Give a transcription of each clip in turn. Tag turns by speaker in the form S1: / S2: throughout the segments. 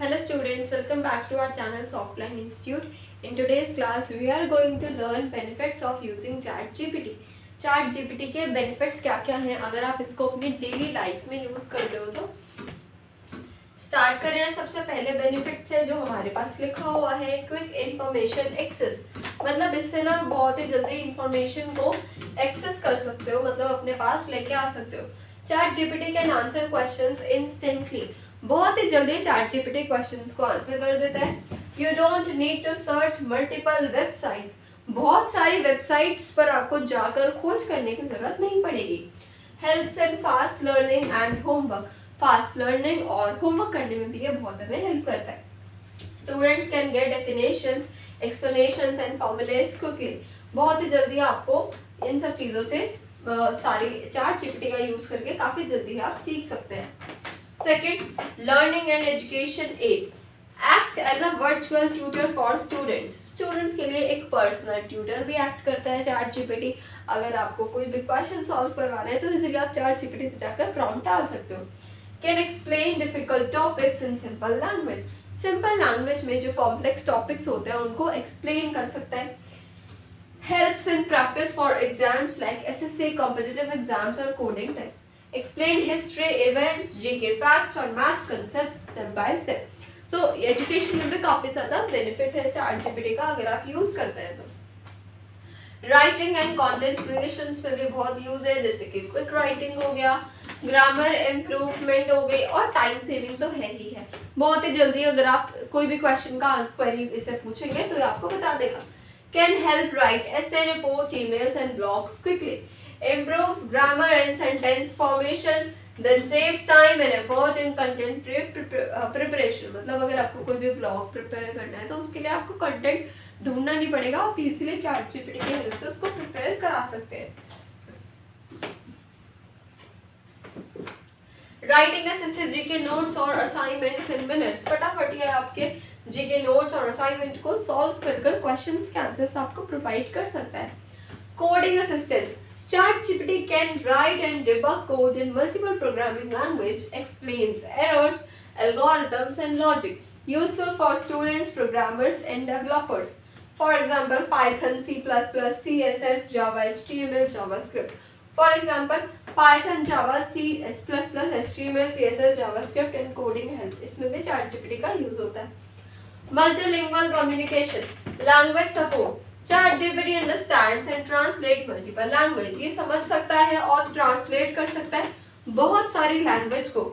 S1: Hello students, welcome back to our channel Softline Institute. In today's class, we are going to learn benefits of using ChatGPT. ChatGPT के benefits क्या क्या हैं अगर आप इसको अपनी डेली लाइफ में यूज़ करते हो तो स्टार्ट करें। सबसे पहले बेनिफिट से जो हमारे पास लिखा हुआ है क्विक इंफॉर्मेशन एक्सेस, मतलब इससे ना बहुत ही जल्दी इंफॉर्मेशन को एक्सेस कर सकते हो, मतलब अपने पास लेके आ सकते हो। ChatGPT can answer questions instantly, बहुत ही जल्दी ChatGPT क्वेश्चंस को आंसर कर देता है। You don't need to search multiple website, बहुत सारी वेबसाइट्स पर आपको जाकर खोज करने की जरूरत नहीं पड़ेगी। Helps in fast learning and homework, fast learning और होमवर्क करने में भी ये बहुत हमें हेल्प करता है। Students can get definitions, explanations and formulas quickly, बहुत ही जल्दी आपको इन सब चीज़ों से सारी ChatGPT का यूज़ करके काफ़ी जल्दी आप सीख सकते हैं। Second, learning and education aid, act as a virtual tutor for students, students के लिए एक पर्सनल ट्यूटर भी एक्ट करता है ChatGPT। अगर आपको कोई भी क्वेश्चन सॉल्व करवाना है तो इजीली आप ChatGPT पे जाकर प्रॉम्प्ट डाल सकते हो। Can explain difficult topics in simple language, simple language में जो कॉम्प्लेक्स टॉपिक्स होते हैं उनको एक्सप्लेन कर सकता है। Helps in practice for exams like SSC competitive exams और coding test, explain history, events, GK facts और maths concepts step by step. So education में भी काफ़ी ज़्यादा बेनिफिट है ChatGPT का अगर आप यूज़ करते हैं तो। राइटिंग एंड कंटेंट क्रिएशन पे भी बहुत यूज़ है, जैसे कि क्विक राइटिंग हो गया, ग्रामर इम्प्रूवमेंट हो गई और टाइम सेविंग तो है ही है। बहुत ही जल्दी अगर आप कोई भी क्वेश्चन का क्वेरी इसे पूछेंगे तो ये आपको बता देगा। Can help right essay, report, emails and blogs quickly, improves grammar and sentence formation, then saves time and effort in content preparation, मतलब अगर आपको कोई भी ब्लॉग प्रिपेयर करना है तो उसके लिए आपको कंटेंट ढूंढना नहीं पड़ेगा, आप इजीली ChatGPT की हेल्प से उसको प्रिपेयर करा सकते हैं। राइटिंग SSC GK नोट्स और असाइनमेंट्स इन मिनट्स, फटाफट ये आपके GK नोट्स और असाइनमेंट को सॉल्व कर क्वेश्चंस के आंसर्स आपको प्रोवाइड कर सकता है। Coding assistance, ChatGPT can write and debug code in multiple programming language, explains errors, algorithms and logic, useful for students, programmers and developers. For example, Python, C++, CSS, Java, HTML, JavaScript. For example, Python, Java, C++, HTML, CSS, JavaScript and coding help, इसमें भी ChatGPT का use होता है। Multilingual communication, language support, ChatGPT understands and translate multiple language, ये समझ सकता है और ट्रांसलेट कर सकता है बहुत सारी लैंग्वेज को।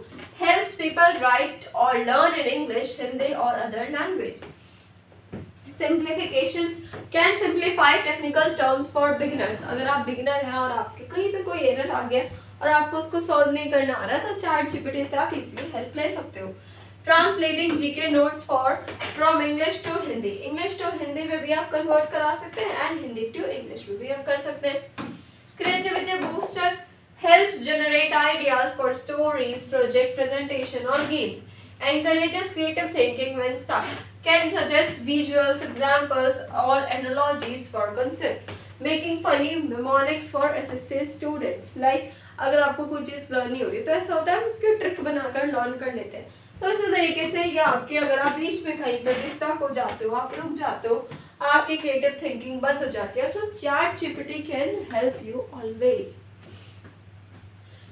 S1: Helps people write or learn in English, Hindi or other language. Simplifications, can simplify technical terms for beginners, अगर आप बिगिनर हैं और आपके कहीं पे कोई एरर आ गया और आपको उसको सॉल्व नहीं करना आ रहा तो ChatGPT से आप इजीली हेल्प ले सकते हो। Translating GK notes for from English to Hindi, English to Hindi में भी आप कन्वर्ट करा सकते हैं एंड हिंदी टू इंग्लिश में भी आप कर सकते हैं। Creativity booster, helps generate ideas for stories, project, presentation और games, encourages creative thinking when stuck, can suggest visuals, examples or analogies for concept, making funny mnemonics for SSC students. Like अगर आपको कोई चीज़ लर्न नहीं हो रही तो ऐसा होता है हम उसकी ट्रिक बनाकर लर्न कर लेते हैं, तो इसी तरीके से ये आपके अगर आप बीच में कहीं पर डिस्टर्ब हो जाते हो, आप रुक जाते हो, आपकी क्रिएटिव थिंकिंग बंद हो जाती है, सो ChatGPT can help you always.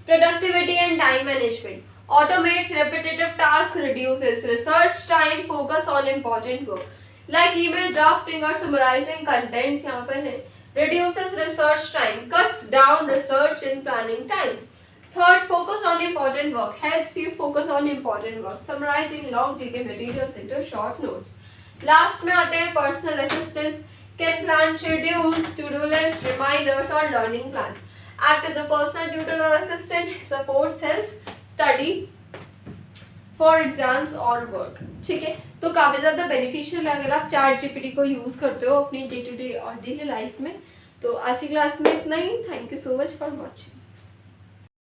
S1: Productivity and time management, automates repetitive tasks, reduces research time, focus on important work like email drafting or summarizing contents, यहाँ पर है, reduces research time, cuts down research and planning time. Third, focus on important work, helps you focus on important work, summarizing long GK materials into short notes. Last में आते हैं personal assistants, can plan schedules, to-do list, reminders और learning plans, act as a personal tutor or assistant, supports, helps study for exams और work. ठीक है, तो काफ़ी ज़्यादा बेनिफिशियल है अगर आप ChatGPT को यूज़ करते हो अपनी डे टू डे और डेली लाइफ में। तो आज की क्लास में इतना ही। Thank you so much for watching.